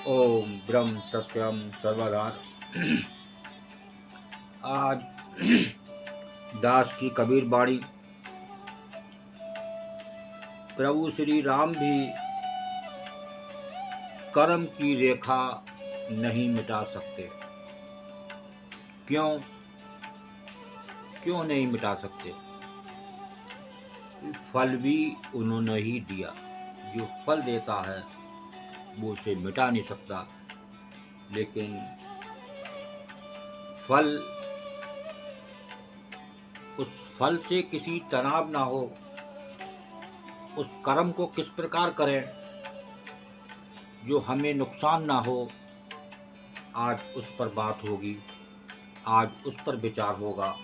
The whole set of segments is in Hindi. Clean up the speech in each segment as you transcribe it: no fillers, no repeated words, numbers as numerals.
ओम ब्रह्म सत्यम सर्वधार। आज दास की कबीर बाणी। प्रभु श्री राम भी कर्म की रेखा नहीं मिटा सकते। क्यों नहीं मिटा सकते? फल भी उन्होंने ही दिया। जो फल देता है वो उसे मिटा नहीं सकता, लेकिन उस फल से किसी तनाव ना हो, उस कर्म को किस प्रकार करें जो हमें नुकसान ना हो, आज उस पर बात होगी, आज उस पर विचार होगा।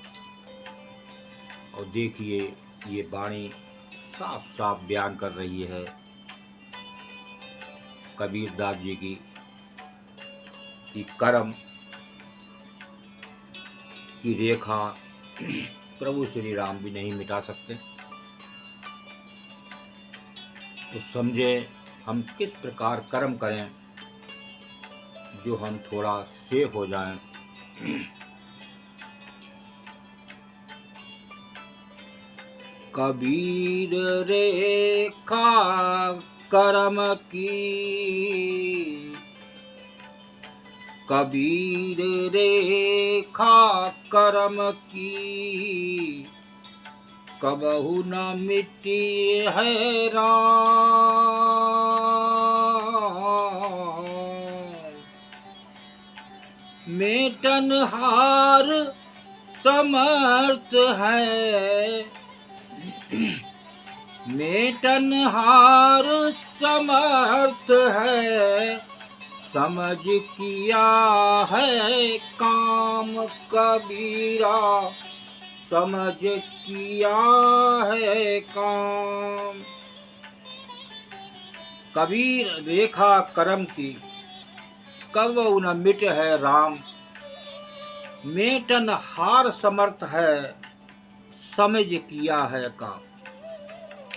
और देखिए, ये वाणी साफ साफ बयान कर रही है कबीर दास जी की कि कर्म की रेखा प्रभु श्री राम भी नहीं मिटा सकते। तो समझे हम किस प्रकार कर्म करें जो हम थोड़ा सेफ हो जाएं। कबीर रेखा कर्म की, कबीर रेखा कर्म की, कबहु न मिट्टी है राम। मेटनहार समर्थ है, मेटनहार समर्थ है, समझ किया है काम कबीरा, समझ किया है काम। कबीर रेखा कर्म की, कबहु न मिट है राम। मेटनहार समर्थ है, समझ किया है काम।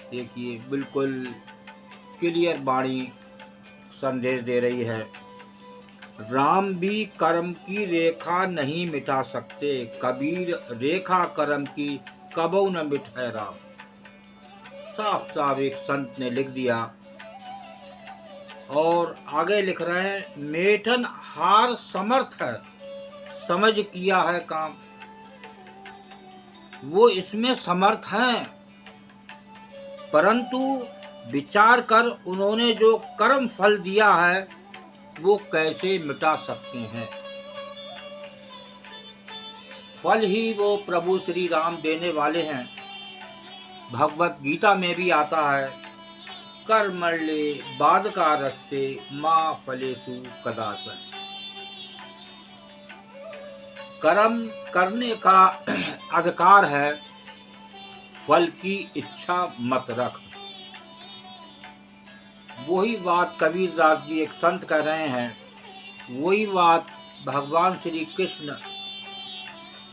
देखिए, बिल्कुल क्लियर वाणी संदेश दे रही है। राम भी कर्म की रेखा नहीं मिटा सकते। कबीर रेखा कर्म की, कबहु न मिट है राम। साफ साफ एक संत ने लिख दिया। और आगे लिख रहे हैं, मेठन हार समर्थ है, समझ किया है काम। वो इसमें समर्थ हैं, परंतु विचार कर उन्होंने जो कर्म फल दिया है वो कैसे मिटा सकते हैं। फल ही वो प्रभु श्री राम देने वाले हैं। भगवत गीता में भी आता है, कर्मण्ये बाधकारस्ते मा फलेषु कदाचन। कर्म करने का अधिकार है, फल की इच्छा मत रख। वही बात कबीर दास जी एक संत कह रहे हैं, वही बात भगवान श्री कृष्ण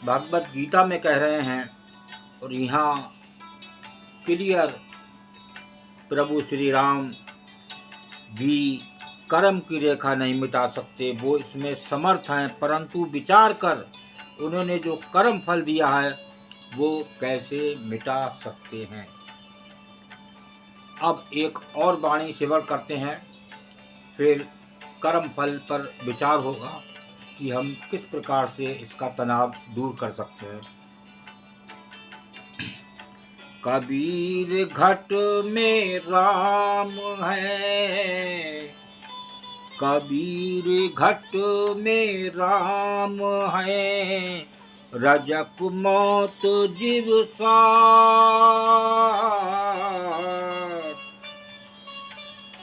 भगवत गीता में कह रहे हैं। और यहाँ क्लियर प्रभु श्री राम भी कर्म की रेखा नहीं मिटा सकते। वो इसमें समर्थ हैं, परंतु विचार कर उन्होंने जो कर्म फल दिया है वो कैसे मिटा सकते हैं। अब एक और वाणी सेवन करते हैं, फिर कर्म फल पर विचार होगा कि हम किस प्रकार से इसका तनाव दूर कर सकते हैं। कबीर घट में राम है, कबीर घट में राम है, रजक मौत जीव सार।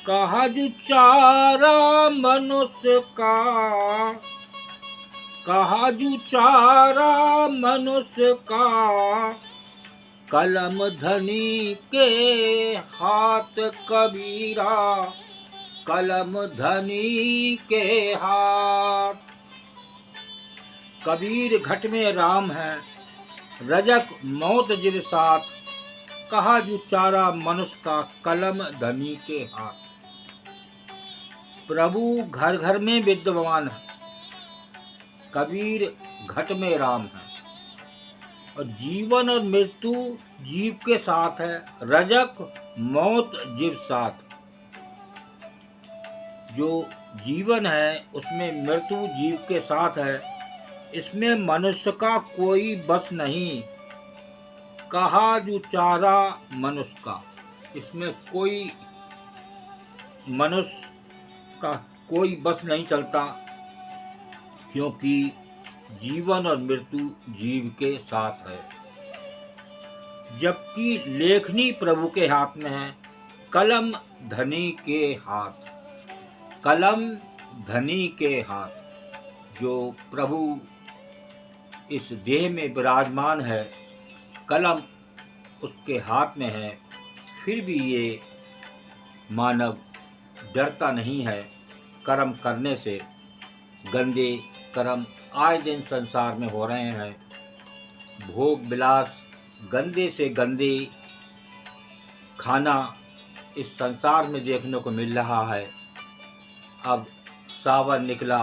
कहा जो चारा मनुष्य का, कहा जो चारा मनुष्य का, कलम धनी के हाथ कबीरा, कलम धनी के हाथ। कबीर घट में राम है, रजक मौत जिव साथ, कहा जो चारा मनुष्य का, कलम धनी के हाथ। प्रभु घर घर में विद्यमान है, कबीर घट में राम है, और जीवन और मृत्यु जीव के साथ है, रजक मौत जीव साथ। जो जीवन है उसमें मृत्यु जीव के साथ है, इसमें मनुष्य का कोई बस नहीं, कहा जो चारा मनुष्य का। इसमें कोई मनुष्य का कोई बस नहीं चलता, क्योंकि जीवन और मृत्यु जीव के साथ है। जबकि लेखनी प्रभु के हाथ में है, कलम धनी के हाथ। कलम धनी के हाथ। जो प्रभु इस देह में विराजमान है, कलम उसके हाथ में है, फिर भी ये मानव डरता नहीं है कर्म करने से। गंदे कर्म आए दिन संसार में हो रहे हैं, भोग विलास, गंदे से गंदे खाना इस संसार में देखने को मिल रहा है। अब सावन निकला,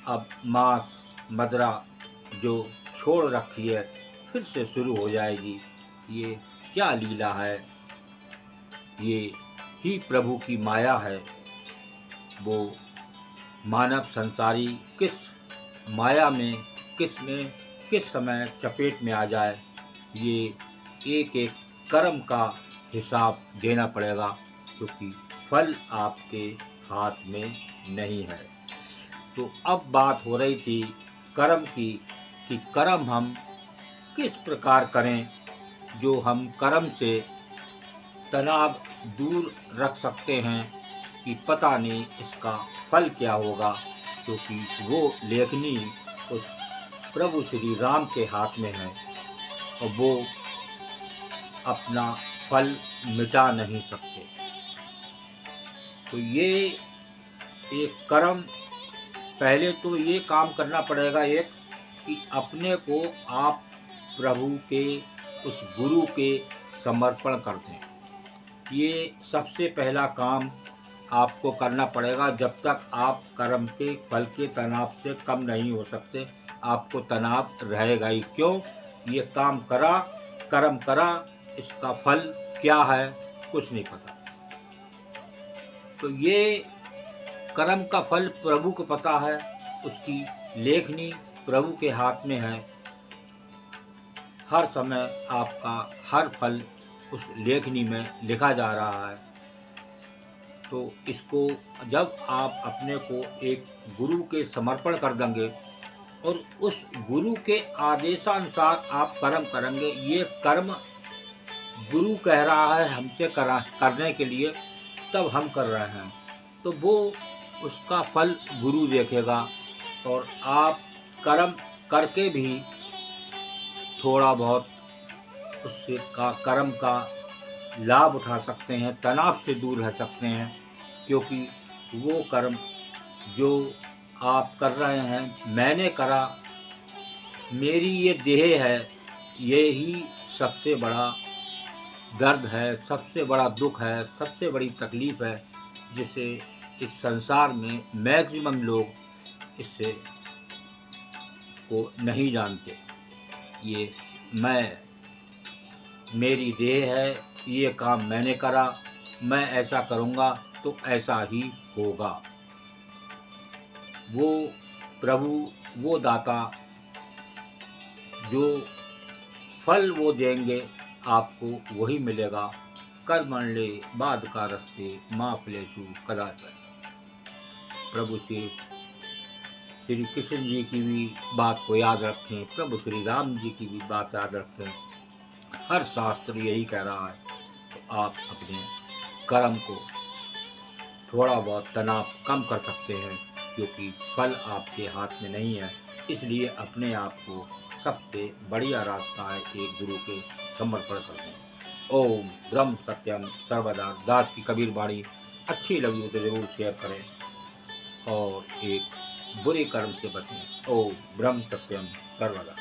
अब मांस मदिरा जो छोड़ रखी है फिर से शुरू हो जाएगी। ये क्या लीला है, ये ही प्रभु की माया है। वो मानव संसारी किस माया में किस समय चपेट में आ जाए, ये एक एक कर्म का हिसाब देना पड़ेगा, क्योंकि फल आपके हाथ में नहीं है। तो अब बात हो रही थी कर्म की, कि कर्म हम किस प्रकार करें जो हम कर्म से तनाव दूर रख सकते हैं, कि पता नहीं इसका फल क्या होगा, क्योंकि वो लेखनी उस प्रभु श्री राम के हाथ में है और वो अपना फल मिटा नहीं सकते। तो ये एक कर्म, पहले तो ये काम करना पड़ेगा एक, कि अपने को आप प्रभु के उस गुरु के समर्पण कर दें। ये सबसे पहला काम आपको करना पड़ेगा। जब तक आप कर्म के फल के तनाव से कम नहीं हो सकते, आपको तनाव रहेगा ही। क्यों? ये काम करा, कर्म करा, इसका फल क्या है कुछ नहीं पता। तो ये कर्म का फल प्रभु को पता है, उसकी लेखनी प्रभु के हाथ में है। हर समय आपका हर फल उस लेखनी में लिखा जा रहा है। तो इसको जब आप अपने को एक गुरु के समर्पण कर देंगे और उस गुरु के आदेशानुसार आप कर्म करेंगे, ये कर्म गुरु कह रहा है हमसे करने के लिए, तब हम कर रहे हैं, तो वो उसका फल गुरु देखेगा। और आप कर्म करके भी थोड़ा बहुत उससे कर्म का लाभ उठा सकते हैं, तनाव से दूर रह सकते हैं, क्योंकि वो कर्म जो आप कर रहे हैं, मैंने करा, मेरी ये देह है, ये ही सबसे बड़ा दर्द है, सबसे बड़ा दुख है, सबसे बड़ी तकलीफ़ है, जिसे इस संसार में मैक्सिमम लोग इससे को नहीं जानते। ये मेरी देह है, ये काम मैंने करा, मैं ऐसा करूँगा तो ऐसा ही होगा। वो प्रभु, वो दाता, जो फल वो देंगे आपको वही मिलेगा। कर्मण्ये बाधकारस्ते मा फलेषु कदाचन। प्रभु श्री कृष्ण जी की भी बात को याद रखें, प्रभु श्री राम जी की भी बात याद रखें। हर शास्त्र यही कह रहा है। तो आप अपने कर्म को थोड़ा बहुत तनाव कम कर सकते हैं, क्योंकि फल आपके हाथ में नहीं है। इसलिए अपने आप को सबसे बढ़िया रास्ता है एक गुरु के समर्पण कर दें। ओम ब्रह्म सत्यम सर्वदा। दास की कबीर वाणी अच्छी लगी तो ज़रूर शेयर करें और एक बुरे कर्म से बचें। ओम ब्रह्म सत्यम सर्वदा।